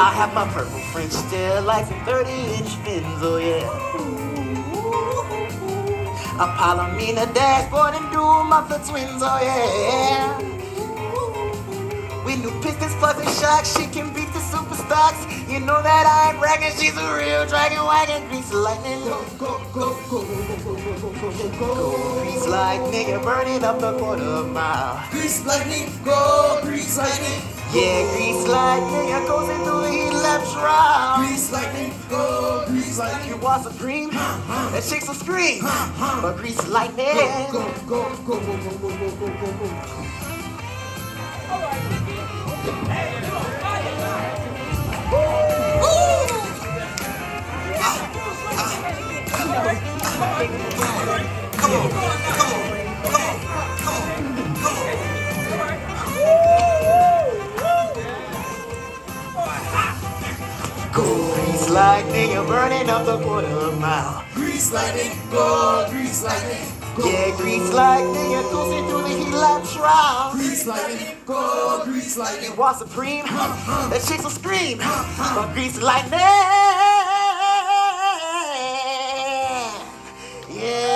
I have my purple French still like some 30-inch fins, oh yeah. Apollo me the dashboard and do my the twins, oh yeah. We knew Pistons, Plugs, and Shocks, she can beat the superstars. You know that I ain't bragging, she's a real dragon wagon. Grease lightning, go, go, go, go, go, go, go, go, go, go, go. Grease lightning, you're burning up the quarter mile. Grease lightning, go, grease lightning. Yeah, grease lightning, you're coursing through the heat left round. Grease lightning, go, grease lightning. You want some cream? That chicks will scream. But grease lightning, go, go, go, go, go, go, go, go, go, go, go. Come on, come on, come on, come on, come on. Go, grease lightning, you're burning up the quarter mile. Grease lightning, go, grease lightning. Yeah, grease lightning, you're coasting through the heat lap shroud. Grease lightning, go, grease lightning. Want supreme? That chicks will scream. But grease lightning, yeah.